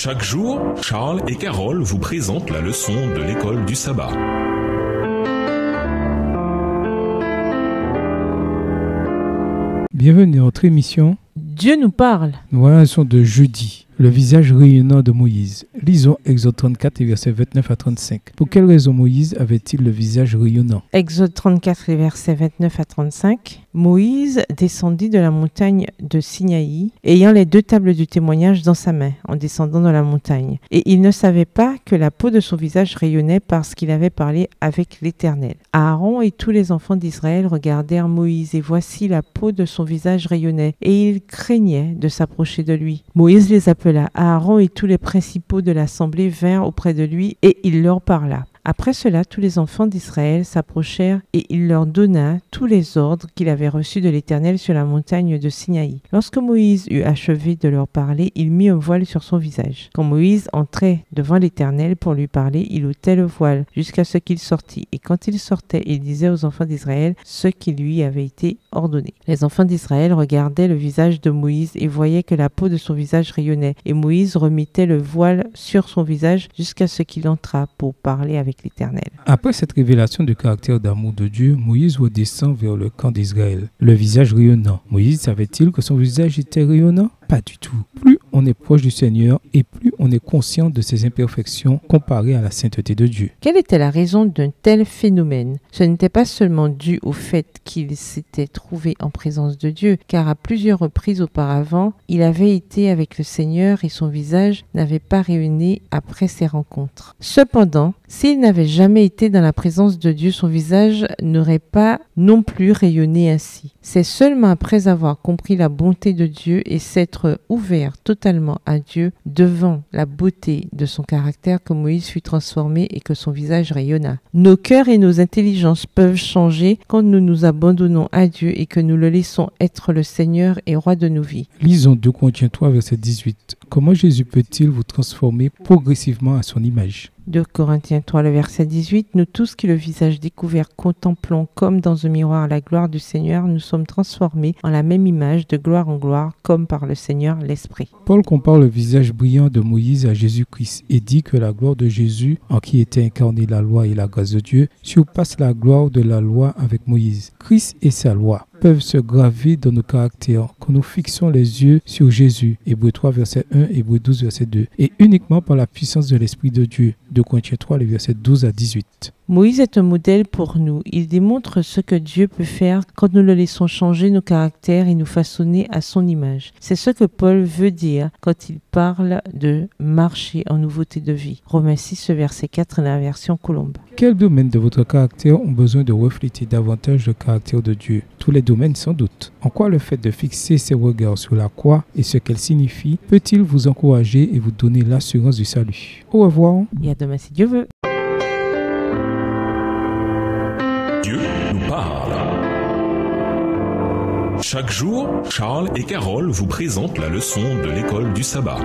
Chaque jour, Charles et Carole vous présentent la leçon de l'école du sabbat. Bienvenue à notre émission. Dieu nous parle. Nous voilà la leçon de jeudi. Le visage rayonnant de Moïse. Lisons Exode 34 et versets 29 à 35. Pour quelle raison Moïse avait-il le visage rayonnant? Exode 34, les versets 29 à 35. Moïse descendit de la montagne de Sinaï, ayant les deux tables du témoignage dans sa main, en descendant de la montagne. Et il ne savait pas que la peau de son visage rayonnait parce qu'il avait parlé avec l'Éternel. Aaron et tous les enfants d'Israël regardèrent Moïse, et voici la peau de son visage rayonnait, et ils craignaient de s'approcher de lui. Moïse les appela. Aaron et tous les principaux de l'assemblée vinrent auprès de lui, et il leur parla. Après cela, tous les enfants d'Israël s'approchèrent et il leur donna tous les ordres qu'il avait reçus de l'Éternel sur la montagne de Sinaï. Lorsque Moïse eut achevé de leur parler, il mit un voile sur son visage. Quand Moïse entrait devant l'Éternel pour lui parler, il ôtait le voile jusqu'à ce qu'il sortît. Et quand il sortait, il disait aux enfants d'Israël ce qui lui avait été ordonné. Les enfants d'Israël regardaient le visage de Moïse et voyaient que la peau de son visage rayonnait. Et Moïse remettait le voile sur son visage jusqu'à ce qu'il entrât pour parler avec l'Éternel. Après cette révélation du caractère d'amour de Dieu, Moïse redescend vers le camp d'Israël, le visage rayonnant. Moïse savait-il que son visage était rayonnant? Pas du tout. Plus on est proche du Seigneur et plus on est conscient de ses imperfections comparées à la sainteté de Dieu. Quelle était la raison d'un tel phénomène? Ce n'était pas seulement dû au fait qu'il s'était trouvé en présence de Dieu, car à plusieurs reprises auparavant, il avait été avec le Seigneur et son visage n'avait pas rayonné après ces rencontres. Cependant, s'il n'avait jamais été dans la présence de Dieu, son visage n'aurait pas non plus rayonné ainsi. C'est seulement après avoir compris la bonté de Dieu et s'être ouvert totalement à Dieu devant la beauté de son caractère que Moïse fut transformé et que son visage rayonna. Nos cœurs et nos intelligences peuvent changer quand nous nous abandonnons à Dieu et que nous le laissons être le Seigneur et roi de nos vies. Lisons 2 Corinthiens 3, verset 18. Comment Jésus peut-il vous transformer progressivement à son image? 2 Corinthiens 3, le verset 18. Nous tous qui le visage découvert contemplons comme dans un miroir la gloire du Seigneur, nous sommes transformés en la même image de gloire en gloire comme par le Seigneur l'Esprit. Paul compare le visage brillant de Moïse à Jésus-Christ et dit que la gloire de Jésus, en qui était incarnée la loi et la grâce de Dieu, surpasse la gloire de la loi avec Moïse. Christ et sa loi peuvent se graver dans nos caractères quand nous fixons les yeux sur Jésus. Hébreux 3, verset 1, Hébreux 12, verset 2. Et uniquement par la puissance de l'Esprit de Dieu. 2 Corinthiens 3, les versets 12 à 18. Moïse est un modèle pour nous. Il démontre ce que Dieu peut faire quand nous le laissons changer nos caractères et nous façonner à son image. C'est ce que Paul veut dire quand il parle de marcher en nouveauté de vie. Romains 6, verset 4 dans la version Colombe. Quels domaines de votre caractère ont besoin de refléter davantage le caractère de Dieu? Tous les domaines sans doute. En quoi le fait de fixer ses regards sur la croix et ce qu'elle signifie peut-il vous encourager et vous donner l'assurance du salut? Au revoir. Et à demain si Dieu veut. Dieu nous parle. Chaque jour, Charles et Carole vous présentent la leçon de l'école du sabbat.